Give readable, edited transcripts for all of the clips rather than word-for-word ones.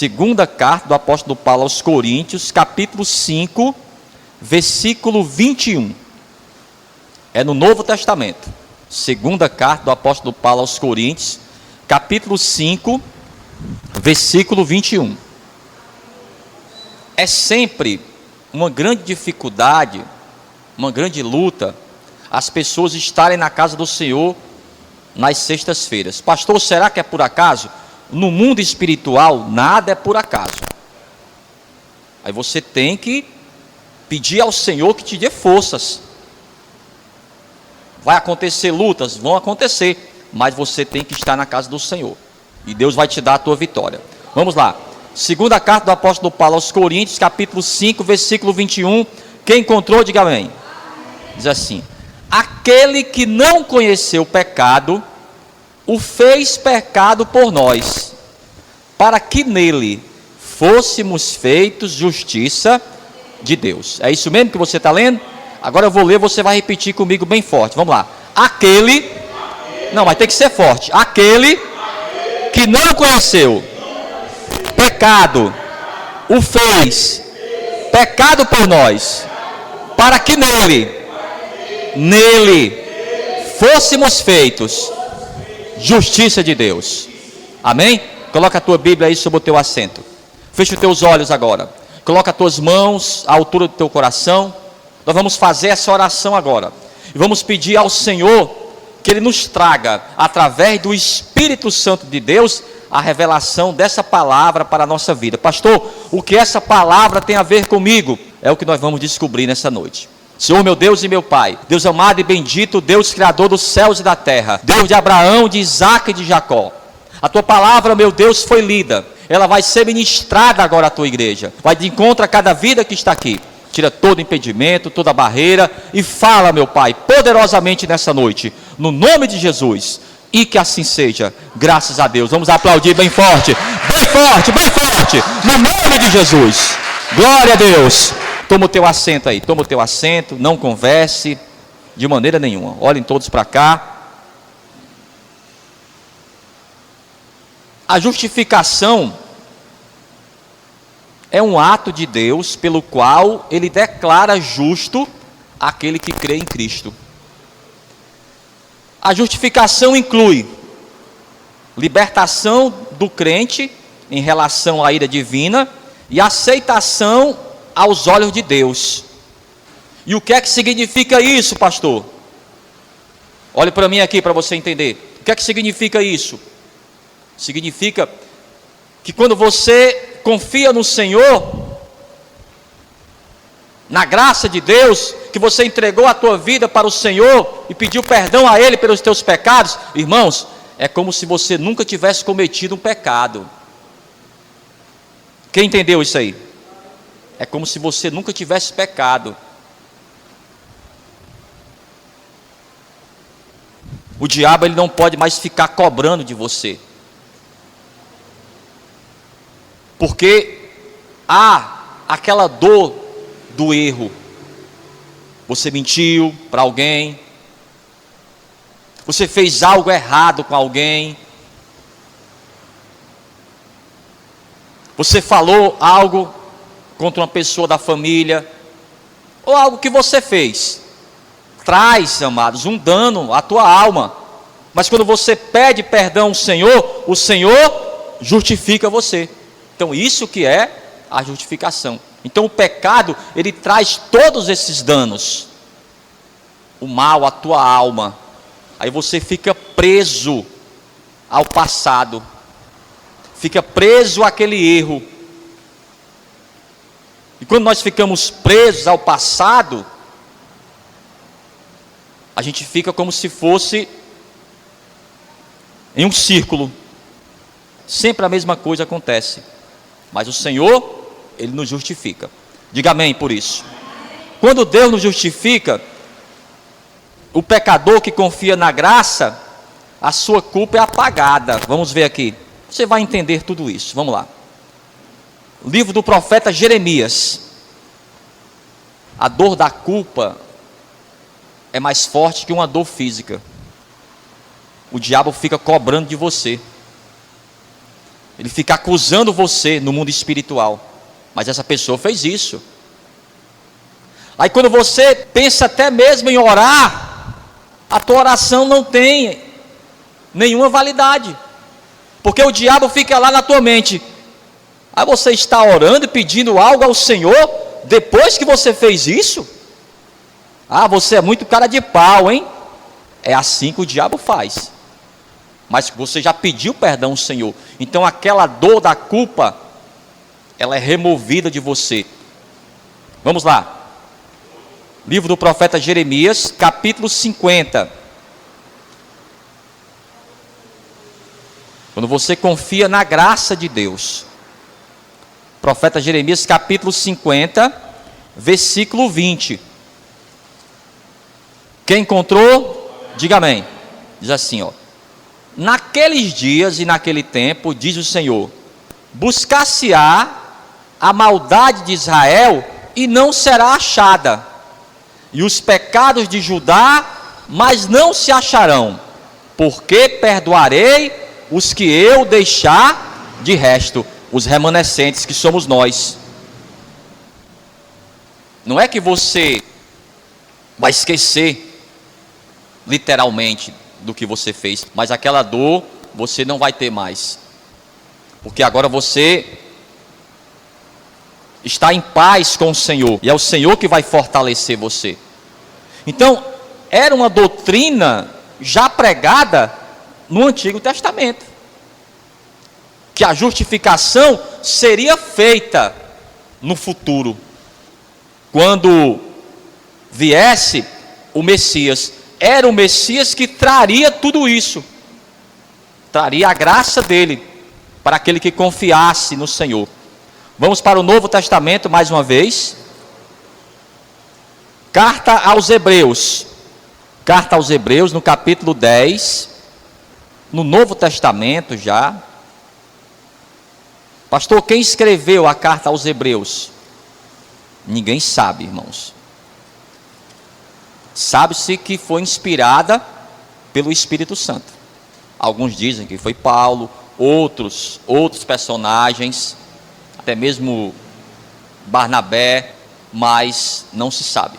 Segunda carta do apóstolo Paulo aos Coríntios, capítulo 5, versículo 21. É no Novo Testamento. Segunda carta do apóstolo Paulo aos Coríntios, capítulo 5, versículo 21. É sempre uma grande dificuldade, uma grande luta, as pessoas estarem na casa do Senhor nas sextas-feiras. Pastor, será que é por acaso? No mundo espiritual, nada é por acaso. Aí você tem que pedir ao Senhor que te dê forças. Vai acontecer lutas? Vão acontecer, mas você tem que estar na casa do Senhor, e Deus vai te dar a tua vitória. Vamos lá, segunda carta do apóstolo Paulo aos Coríntios, capítulo 5, versículo 21, quem encontrou, diga amém. Diz assim: aquele que não conheceu o pecado, o fez pecado por nós, para que nele fôssemos feitos justiça de Deus. É isso mesmo que você está lendo? Agora eu vou ler, você vai repetir comigo bem forte. Vamos lá. Aquele, não, mas tem que ser forte. Aquele que não conheceu pecado, o fez pecado por nós, para que nele fôssemos feitos justiça de Deus. Amém? Coloca a tua Bíblia aí sobre o teu assento. Fecha os teus olhos agora. Coloca as tuas mãos à altura do teu coração. Nós vamos fazer essa oração agora. E vamos pedir ao Senhor que Ele nos traga, através do Espírito Santo de Deus, a revelação dessa palavra para a nossa vida. Pastor, o que essa palavra tem a ver comigo? É o que nós vamos descobrir nessa noite. Senhor, meu Deus e meu Pai, Deus amado e bendito, Deus criador dos céus e da terra, Deus de Abraão, de Isaac e de Jacó. A tua palavra, meu Deus, foi lida. Ela vai ser ministrada agora à tua igreja. Vai de encontro a cada vida que está aqui. Tira todo impedimento, toda barreira e fala, meu Pai, poderosamente nessa noite, no nome de Jesus, e que assim seja, graças a Deus. Vamos aplaudir bem forte, no nome de Jesus. Glória a Deus. Toma o teu assento aí, toma o teu assento, não converse de maneira nenhuma. Olhem todos para cá. A justificação é um ato de Deus pelo qual Ele declara justo aquele que crê em Cristo. A justificação inclui libertação do crente em relação à ira divina e aceitação aos olhos de Deus. E o que é que significa isso, pastor? Olhe para mim aqui para você entender. O que é que significa isso? Significa que quando você confia no Senhor, na graça de Deus, que você entregou a tua vida para o Senhor e pediu perdão a Ele pelos teus pecados, irmãos, é como se você nunca tivesse cometido um pecado. Quem entendeu isso aí? É como se você nunca tivesse pecado. O diabo, ele não pode mais ficar cobrando de você, porque há aquela dor do erro. Você mentiu para alguém, você fez algo errado com alguém, você falou algo contra uma pessoa da família, ou algo que você fez, traz, amados, um dano à tua alma. Mas quando você pede perdão ao Senhor, o Senhor justifica você. Então isso que é a justificação. Então o pecado, ele traz todos esses danos, o mal à tua alma. Aí você fica preso ao passado, fica preso àquele erro. E quando nós ficamos presos ao passado, a gente fica como se fosse em um círculo. Sempre a mesma coisa acontece. Mas o Senhor, Ele nos justifica. Diga amém por isso. Quando Deus nos justifica, o pecador que confia na graça, a sua culpa é apagada. Vamos ver aqui. Você vai entender tudo isso. Vamos lá. Livro do profeta Jeremias. A dor da culpa é mais forte que uma dor física. O diabo fica cobrando de você. Ele fica acusando você no mundo espiritual. Mas essa pessoa fez isso. Aí quando você pensa até mesmo em orar, a tua oração não tem nenhuma validade. Porque o diabo fica lá na tua mente. Aí você está orando e pedindo algo ao Senhor depois que você fez isso? Ah, você é muito cara de pau, hein? É assim que o diabo faz. Mas você já pediu perdão ao Senhor. Então aquela dor da culpa, ela é removida de você. Vamos lá. Livro do profeta Jeremias, capítulo 50. Quando você confia na graça de Deus. Profeta Jeremias, capítulo 50, versículo 20. Quem encontrou, diga amém. Diz assim, ó. Naqueles dias e naquele tempo, diz o Senhor, buscar-se-á a maldade de Israel e não será achada, e os pecados de Judá, mas não se acharão, porque perdoarei os que eu deixar de resto, os remanescentes que somos nós. Não é que você vai esquecer literalmente do que você fez, mas aquela dor você não vai ter mais, porque agora você está em paz com o Senhor, e é o Senhor que vai fortalecer você. Então, era uma doutrina já pregada no Antigo Testamento, que a justificação seria feita no futuro, quando viesse o Messias. Era o Messias que traria tudo isso, traria a graça dele para aquele que confiasse no Senhor. Vamos para o Novo Testamento mais uma vez. Carta aos Hebreus. Carta aos Hebreus, no capítulo 10. No Novo Testamento já. Pastor, quem escreveu a carta aos Hebreus? Ninguém sabe, irmãos. Sabe-se que foi inspirada pelo Espírito Santo. Alguns dizem que foi Paulo, outros personagens, até mesmo Barnabé, mas não se sabe.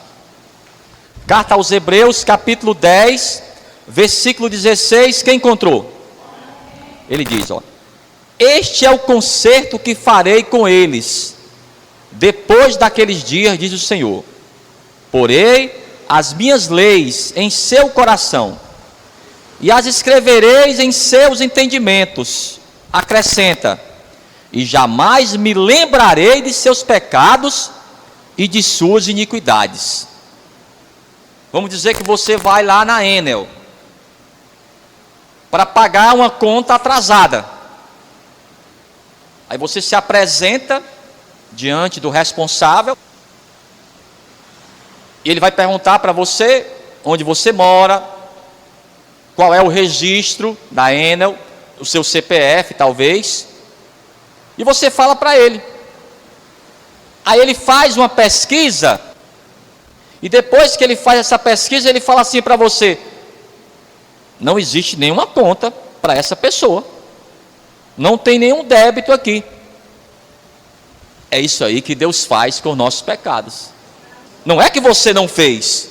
Carta aos Hebreus, capítulo 10, versículo 16, quem encontrou? Ele diz, ó: este é o concerto que farei com eles, depois daqueles dias, diz o Senhor. Porei as minhas leis em seu coração, e as escrevereis em seus entendimentos. Acrescenta: e jamais me lembrarei de seus pecados e de suas iniquidades. Vamos dizer que você vai lá na Enel para pagar uma conta atrasada. Aí você se apresenta diante do responsável, e ele vai perguntar para você onde você mora, qual é o registro da Enel, o seu CPF talvez, e você fala para ele. Aí ele faz uma pesquisa, e depois que ele faz essa pesquisa, ele fala assim para você: não existe nenhuma conta para essa pessoa, não tem nenhum débito aqui. É isso aí que Deus faz com os nossos pecados. Não é que você não fez,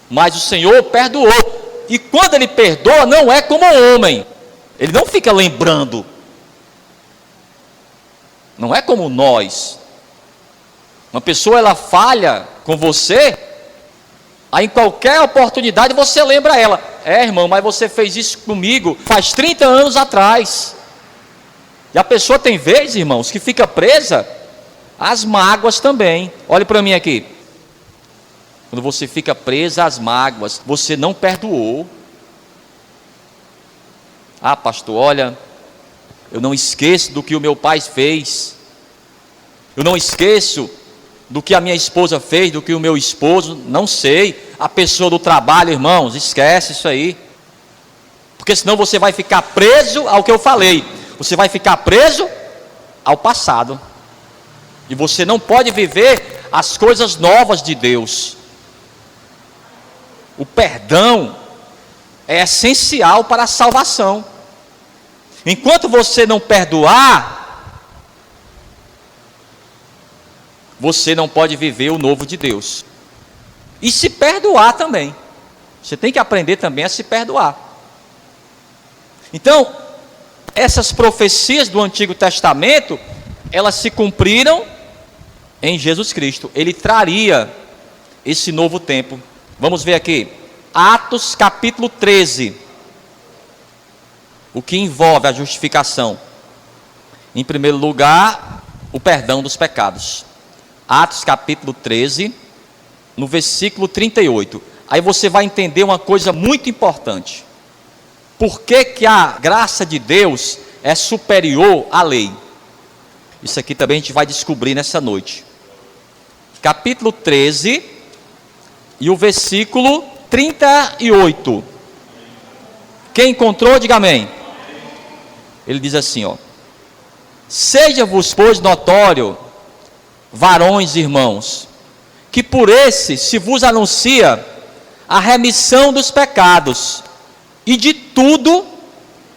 mas o Senhor perdoou. E quando Ele perdoa, não é como homem. Ele não fica lembrando. Não é como nós. Uma pessoa, ela falha com você, aí em qualquer oportunidade você lembra ela: é, irmão, mas você fez isso comigo faz 30 anos atrás. E a pessoa tem vezes, irmãos, que fica presa às mágoas também. Olhe para mim aqui. Quando você fica presa às mágoas, você não perdoou. Ah, pastor, olha, eu não esqueço do que o meu pai fez. Eu não esqueço do que a minha esposa fez, do que o meu esposo, não sei. A pessoa do trabalho, irmãos, esquece isso aí. Porque senão você vai ficar preso ao que eu falei. Você vai ficar preso ao passado. E você não pode viver as coisas novas de Deus. O perdão é essencial para a salvação. Enquanto você não perdoar, você não pode viver o novo de Deus. E se perdoar também. Você tem que aprender também a se perdoar. Então, essas profecias do Antigo Testamento, elas se cumpriram em Jesus Cristo. Ele traria esse novo tempo. Vamos ver aqui, Atos capítulo 13, o que envolve a justificação. Em primeiro lugar, o perdão dos pecados. Atos capítulo 13, no versículo 38. Aí você vai entender uma coisa muito importante. Por que que a graça de Deus é superior à lei? Isso aqui também a gente vai descobrir nessa noite. Capítulo 13 e o versículo 38. Quem encontrou, diga amém. Ele diz assim, ó: seja-vos, pois, notório, varões e irmãos, que por esse se vos anuncia a remissão dos pecados, e de tudo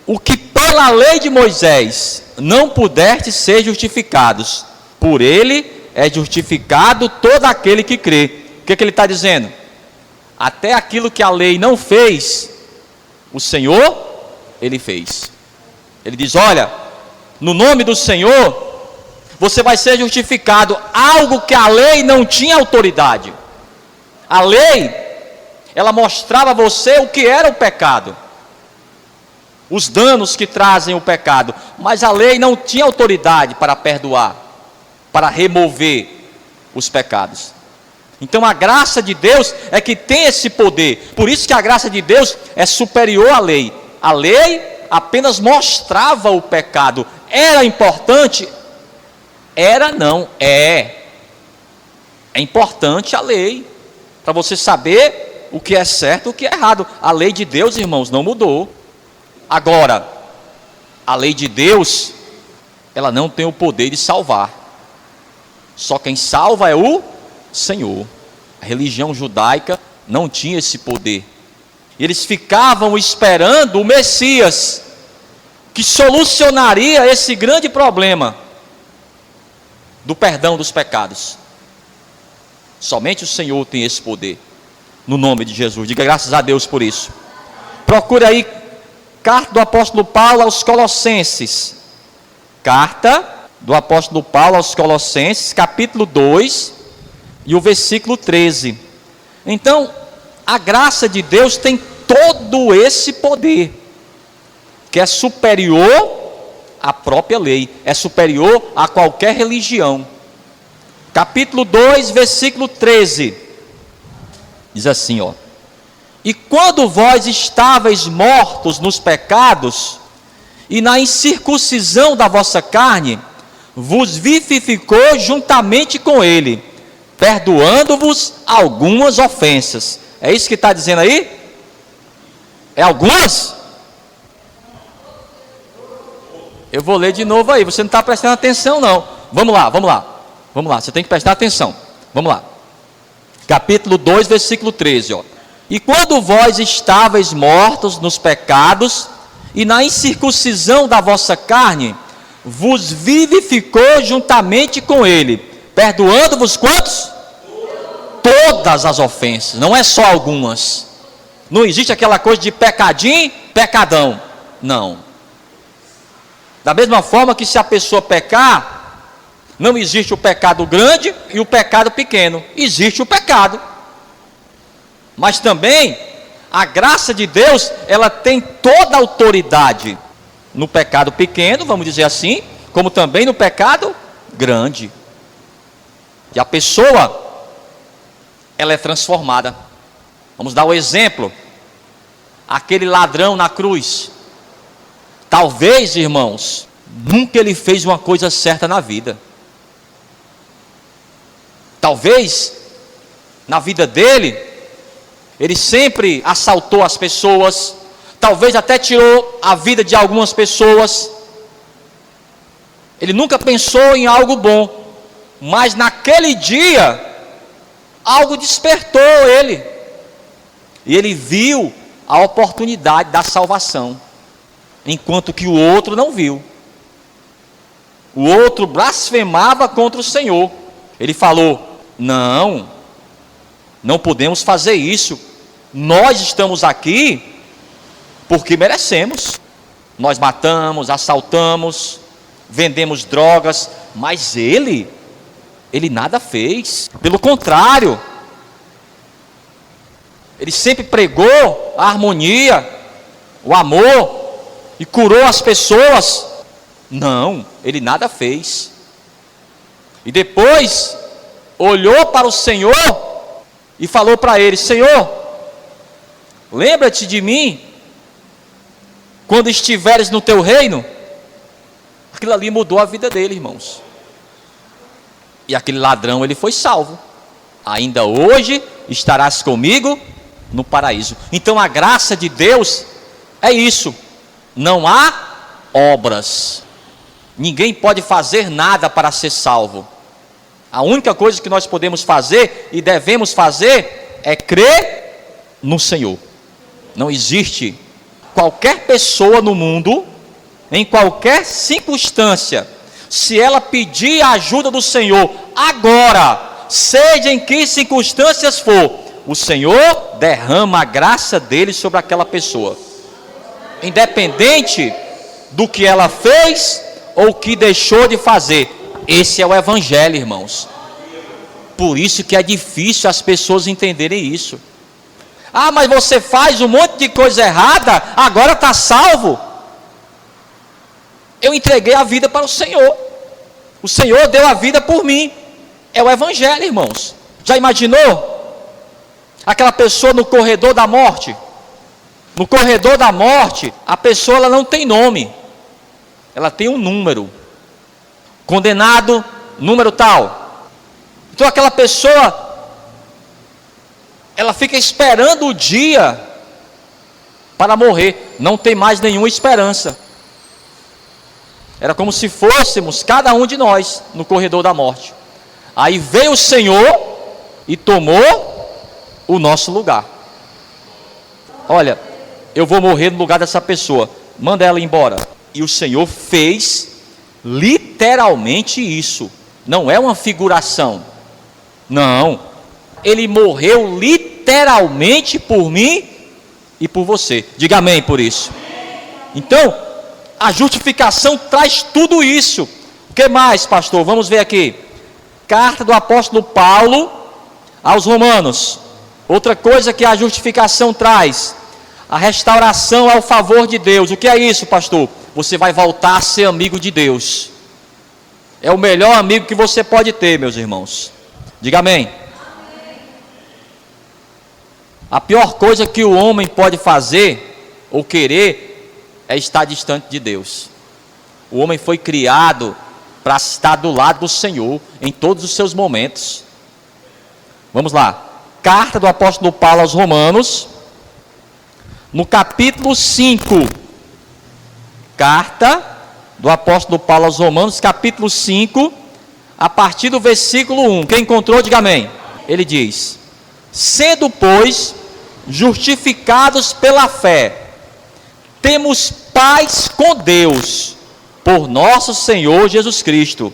o que pela lei de Moisés não pudeste ser justificados, por ele é justificado todo aquele que crê. O que ele está dizendo? Até aquilo que a lei não fez, o Senhor, ele fez. Ele diz, olha, no nome do Senhor, você vai ser justificado, algo que a lei não tinha autoridade. A lei, ela mostrava a você o que era o pecado, os danos que trazem o pecado, mas a lei não tinha autoridade para perdoar, para remover os pecados. Então a graça de Deus é que tem esse poder. Por isso que a graça de Deus é superior à lei. A lei apenas mostrava o pecado. Era importante? Era não, é importante a lei, para você saber o que é certo e o que é errado. A lei de Deus, irmãos, não mudou. Agora, a lei de Deus, ela não tem o poder de salvar. Só quem salva é o Senhor. A religião judaica não tinha esse poder. Eles ficavam esperando o Messias, que solucionaria esse grande problema do perdão dos pecados. Somente o Senhor tem esse poder. No nome de Jesus, diga graças a Deus por isso. Procure aí, carta do apóstolo Paulo aos Colossenses. Carta do apóstolo Paulo aos Colossenses, capítulo 2 e o versículo 13. Então, a graça de Deus tem todo esse poder, que é superior à própria lei, é superior a qualquer religião. Capítulo 2, versículo 13, diz assim, ó: e quando vós estáveis mortos nos pecados, e na incircuncisão da vossa carne, vos vivificou juntamente com ele, perdoando-vos algumas ofensas. É isso que está dizendo aí? É algumas? Eu vou ler de novo aí, você não está prestando atenção não. Vamos lá, você tem que prestar atenção. Vamos lá. Capítulo 2, versículo 13, ó: e quando vós estáveis mortos nos pecados, e na incircuncisão da vossa carne, vos vivificou juntamente com ele, perdoando-vos quantos? Todas as ofensas, não é só algumas. Não existe aquela coisa de pecadinho, pecadão. Não. Da mesma forma que se a pessoa pecar, não existe o pecado grande e o pecado pequeno. Existe o pecado. Mas também, a graça de Deus, ela tem toda a autoridade no pecado pequeno, vamos dizer assim, como também no pecado grande. E a pessoa, ela é transformada. Vamos dar o exemplo. Aquele ladrão na cruz. Talvez, irmãos, nunca ele fez uma coisa certa na vida. Talvez, na vida dele, ele sempre assaltou as pessoas, talvez até tirou a vida de algumas pessoas. Ele nunca pensou em algo bom, mas naquele dia, algo despertou ele, e ele viu a oportunidade da salvação. enquanto que o outro não viu. O outro blasfemava contra o Senhor. Ele falou: não podemos fazer isso. Nós estamos aqui porque merecemos. Nós matamos, assaltamos, vendemos drogas, mas ele nada fez. Pelo contrário, ele sempre pregou a harmonia, o amor e curou as pessoas. Não, ele nada fez. E depois olhou para o Senhor e falou para ele: Senhor, lembra-te de mim quando estiveres no teu reino. Aquilo ali mudou a vida dele, irmãos. E aquele ladrão, ele foi salvo. Ainda hoje estarás comigo no paraíso. Então a graça de Deus é isso. Não há obras. Ninguém pode fazer nada para ser salvo. A única coisa que nós podemos fazer e devemos fazer é crer no Senhor. Não existe qualquer pessoa no mundo, em qualquer circunstância, se ela pedir a ajuda do Senhor agora, seja em que circunstâncias for, o Senhor derrama a graça dele sobre aquela pessoa, independente do que ela fez ou que deixou de fazer. Esse é o Evangelho, irmãos. Por isso que é difícil as pessoas entenderem isso. Ah, mas você faz um monte de coisa errada, agora está salvo. Eu entreguei a vida para o Senhor. O Senhor deu a vida por mim. É o Evangelho, irmãos. Já imaginou? Aquela pessoa no corredor da morte. No corredor da morte, a pessoa ela não tem nome. Ela tem um número. Condenado, número tal. Então aquela pessoa, ela fica esperando o dia para morrer. Não tem mais nenhuma esperança. Era como se fôssemos cada um de nós no corredor da morte. Aí veio o Senhor e tomou o nosso lugar. Olha, eu vou morrer no lugar dessa pessoa, manda ela embora. E o Senhor fez literalmente isso. Não é uma figuração. Não. Ele morreu literalmente por mim e por você. Diga amém por isso. Então, a justificação traz tudo isso. O que mais, pastor? Vamos ver aqui. Carta do apóstolo Paulo aos Romanos. Outra coisa que a justificação traz: a restauração ao favor de Deus. O que é isso, pastor? Você vai voltar a ser amigo de Deus. É o melhor amigo que você pode ter, meus irmãos. Diga amém. A pior coisa que o homem pode fazer ou querer é estar distante de Deus. O homem foi criado para estar do lado do Senhor em todos os seus momentos. Vamos lá. Carta do apóstolo Paulo aos Romanos, no capítulo 5. Carta do apóstolo Paulo aos Romanos, capítulo 5, a partir do versículo 1. Quem encontrou, diga amém. Ele diz: sendo, pois, justificados pela fé, temos paz com Deus, por nosso Senhor Jesus Cristo,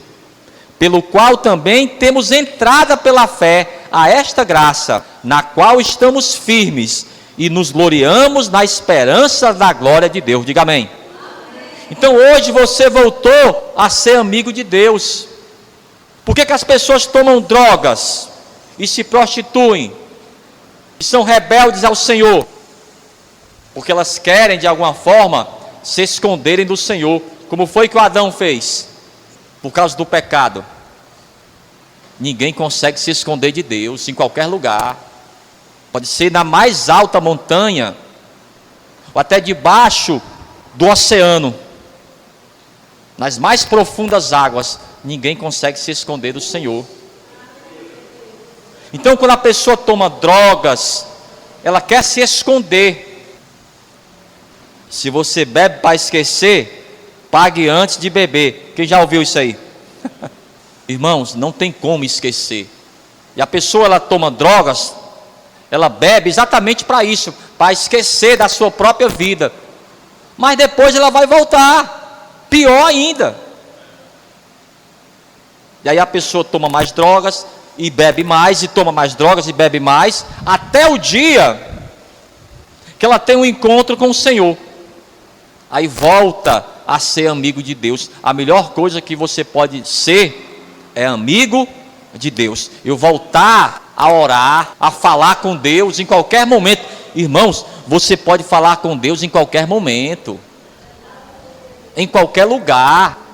pelo qual também temos entrada pela fé a esta graça, na qual estamos firmes e nos gloriamos na esperança da glória de Deus. Diga amém. Então hoje você voltou a ser amigo de Deus. Por que as pessoas tomam drogas e se prostituem e são rebeldes ao Senhor? Porque elas querem de alguma forma se esconderem do Senhor. Como foi que o Adão fez? Por causa do pecado. Ninguém consegue se esconder de Deus em qualquer lugar. Pode ser na mais alta montanha ou até debaixo do oceano, nas mais profundas águas, ninguém consegue se esconder do Senhor. Então quando a pessoa toma drogas, ela quer se esconder. Se você bebe para esquecer, pague antes de beber. Quem já ouviu isso aí? Irmãos, não tem como esquecer. E a pessoa, ela toma drogas, ela bebe exatamente para isso, para esquecer da sua própria vida. mas depois ela vai voltar, pior ainda. E aí a pessoa toma mais drogas, e bebe mais, e toma mais drogas, e bebe mais, até o dia que ela tem um encontro com o Senhor. Aí volta a ser amigo de Deus. A melhor coisa que você pode ser é amigo de Deus. Eu voltar a orar, a falar com Deus em qualquer momento. Irmãos, você pode falar com Deus em qualquer momento, em qualquer lugar.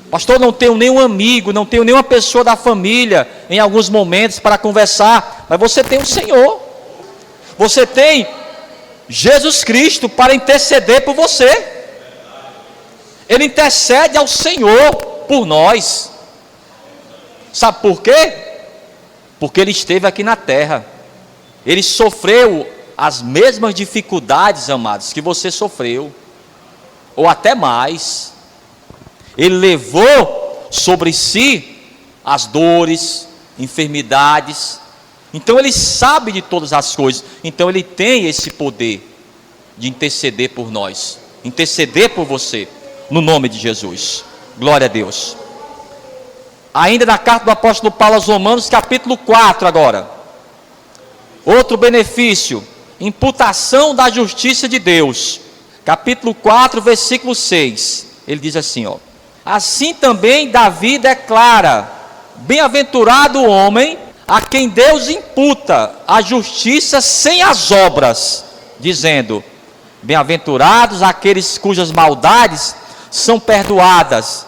Pastor, não tenho nenhum amigo, não tenho nenhuma pessoa da família em alguns momentos para conversar, mas você tem o Senhor. Você tem Jesus Cristo para interceder por você. Ele intercede ao Senhor por nós. Sabe por quê? Porque Ele esteve aqui na terra. Ele sofreu as mesmas dificuldades, amados, que você sofreu, ou até mais. Ele levou sobre si as dores, enfermidades. Então Ele sabe de todas as coisas. Então Ele tem esse poder de interceder por nós, interceder por você, no nome de Jesus. Glória a Deus. Ainda na carta do apóstolo Paulo aos Romanos, capítulo 4 agora. Outro benefício, imputação da justiça de Deus. Capítulo 4, versículo 6. Ele diz assim, ó: assim também Davi declara: bem-aventurado o homem a quem Deus imputa a justiça sem as obras, dizendo: bem-aventurados aqueles cujas maldades são perdoadas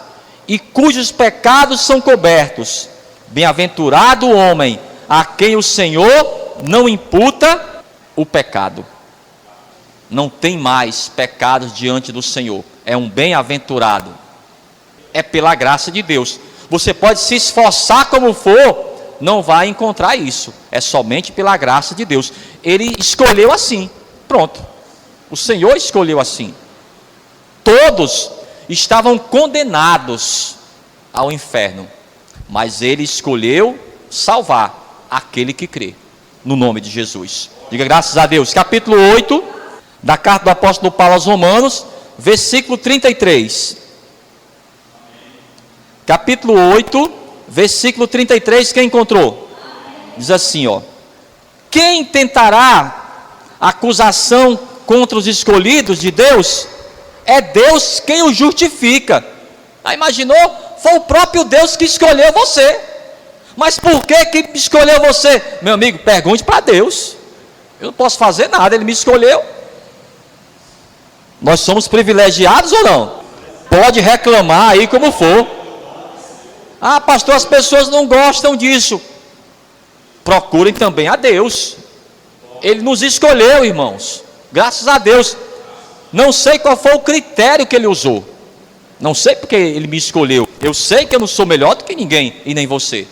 e cujos pecados são cobertos. Bem-aventurado o homem a quem o Senhor não imputa o pecado. Não tem mais pecados diante do Senhor. É um bem-aventurado. É pela graça de Deus. Você pode se esforçar como for, não vai encontrar isso. É somente pela graça de Deus. Ele escolheu assim. Pronto. O Senhor escolheu assim. Todos estavam condenados ao inferno, mas Ele escolheu salvar aquele que crê, no nome de Jesus. Diga graças a Deus. Capítulo 8 da carta do apóstolo Paulo aos Romanos, versículo 33. Capítulo 8, versículo 33, quem encontrou? Diz assim, ó: quem tentará acusação contra os escolhidos de Deus? É Deus quem o justifica. Ah, imaginou? Foi o próprio Deus que escolheu você. Mas por que escolheu você? Meu amigo, pergunte para Deus. Eu não posso fazer nada, Ele me escolheu. Nós somos privilegiados ou não? Pode reclamar aí como for. Ah, pastor, as pessoas não gostam disso. Procurem também a Deus. Ele nos escolheu, irmãos. Graças a Deus. Não sei qual foi o critério que Ele usou. Não sei porque Ele me escolheu. Eu sei que eu não sou melhor do que ninguém, e nem você.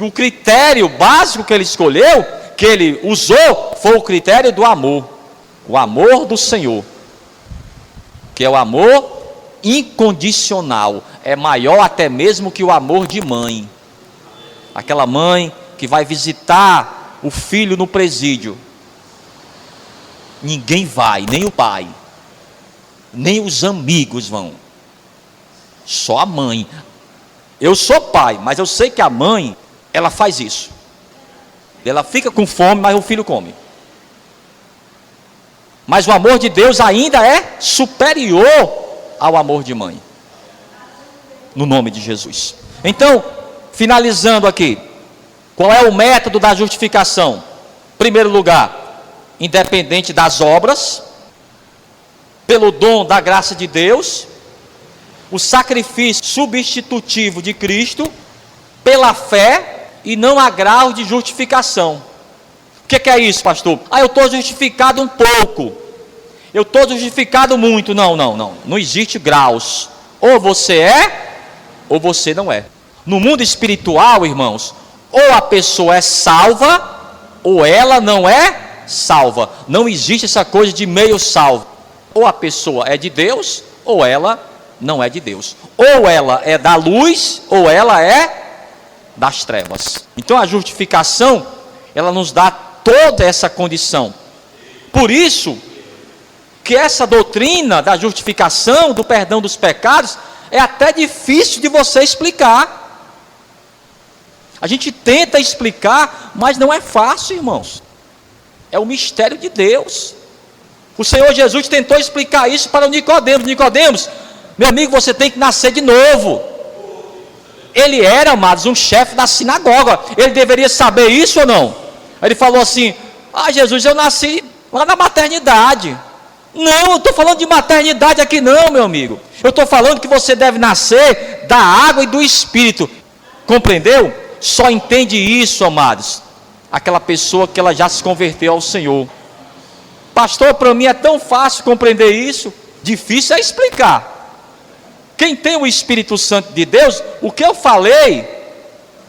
O critério básico que Ele escolheu, que Ele usou, foi o critério do amor. O amor do Senhor, que é o amor incondicional. É maior até mesmo que o amor de mãe. Aquela mãe que vai visitar o filho no presídio. Ninguém vai, nem o pai, nem os amigos vão. Só a mãe. Eu sou pai, mas eu sei que a mãe, ela faz isso. Ela fica com fome, mas o filho come. Mas o amor de Deus ainda é superior ao amor de mãe. No nome de Jesus. Então, finalizando aqui, qual é o método da justificação? Primeiro lugar, independente das obras, pelo dom da graça de Deus, o sacrifício substitutivo de Cristo, pela fé e não há grau de justificação. O que é isso, pastor? Ah, eu estou justificado um pouco, eu estou justificado muito. Não existe graus. Ou você é, ou você não é. No mundo espiritual, irmãos, ou a pessoa é salva, ou ela não é salva. Não existe essa coisa de meio salvo. Ou a pessoa é de Deus, ou ela não é de Deus. Ou ela é da luz, ou ela é das trevas. Então a justificação, ela nos dá toda essa condição. Por isso Porque essa doutrina da justificação, do perdão dos pecados, é até difícil de você explicar. A gente tenta explicar, mas não é fácil, irmãos. É o mistério de Deus. O Senhor Jesus tentou explicar isso para o Nicodemos. Nicodemos, meu amigo, você tem que nascer de novo. Ele era, amados, um chefe da sinagoga. Ele deveria saber isso ou não? Aí ele falou assim: Jesus, eu nasci lá na maternidade. Não, eu estou falando de maternidade aqui não, meu amigo. Eu estou falando que você deve nascer da água e do Espírito. Compreendeu? Só entende isso, amados, aquela pessoa que ela já se converteu ao Senhor. Pastor, para mim é tão fácil compreender isso. Difícil é explicar. Quem tem o Espírito Santo de Deus, o que eu falei,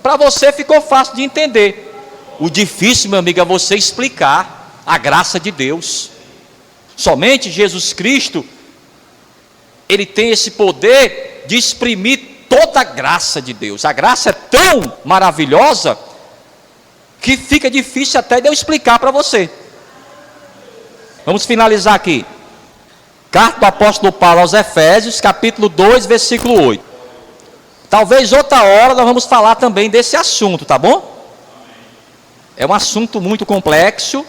para você ficou fácil de entender. O difícil, meu amigo, é você explicar a graça de Deus. Somente Jesus Cristo, Ele tem esse poder de exprimir toda a graça de Deus. A graça é tão maravilhosa, que fica difícil até de eu explicar para você. Vamos finalizar aqui. Carta do apóstolo Paulo aos Efésios, capítulo 2, versículo 8. Talvez outra hora nós vamos falar também desse assunto, tá bom? É um assunto muito complexo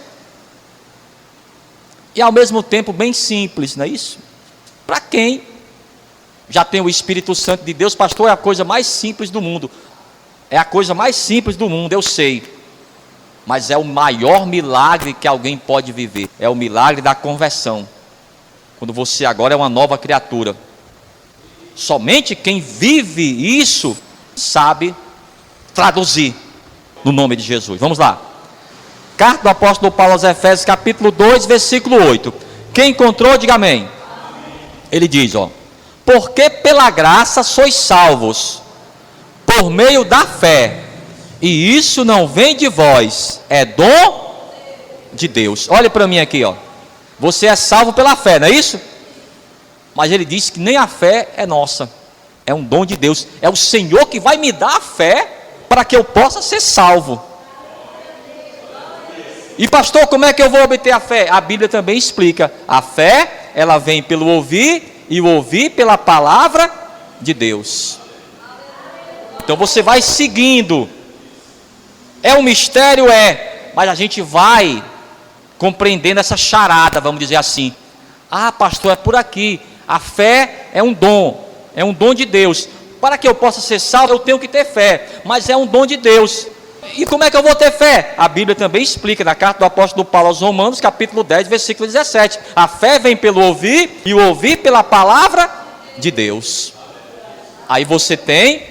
e ao mesmo tempo bem simples, não é isso? Para quem já tem o Espírito Santo de Deus, pastor, é a coisa mais simples do mundo. É a coisa mais simples do mundo, eu sei. Mas é o maior milagre que alguém pode viver. É o milagre da conversão. Quando você agora é uma nova criatura. Somente quem vive isso sabe traduzir no nome de Jesus. Vamos lá. Carta do apóstolo Paulo aos Efésios, capítulo 2, versículo 8. Quem encontrou, diga amém. Ele diz, porque pela graça sois salvos, por meio da fé, e isso não vem de vós, é dom de Deus. Olha para mim aqui, você é salvo pela fé, não é isso? Mas ele disse que nem a fé é nossa, é um dom de Deus. É o Senhor que vai me dar a fé para que eu possa ser salvo. E pastor, como é que eu vou obter a fé? A Bíblia também explica. A fé, ela vem pelo ouvir, e o ouvir pela palavra de Deus. Então você vai seguindo. É um mistério, mas a gente vai compreendendo essa charada, vamos dizer assim. Pastor, é por aqui. A fé é um dom de Deus. Para que eu possa ser salvo, eu tenho que ter fé, mas é um dom de Deus. E como é que eu vou ter fé? A Bíblia também explica, na carta do apóstolo Paulo aos Romanos, capítulo 10, versículo 17. A fé vem pelo ouvir, e o ouvir pela palavra de Deus. Aí você tem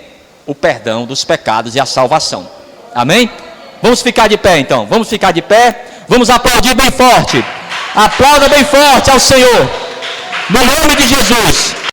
o perdão dos pecados e a salvação. Amém? Vamos ficar de pé então, vamos ficar de pé. Vamos aplaudir bem forte. Aplauda bem forte ao Senhor, no nome de Jesus.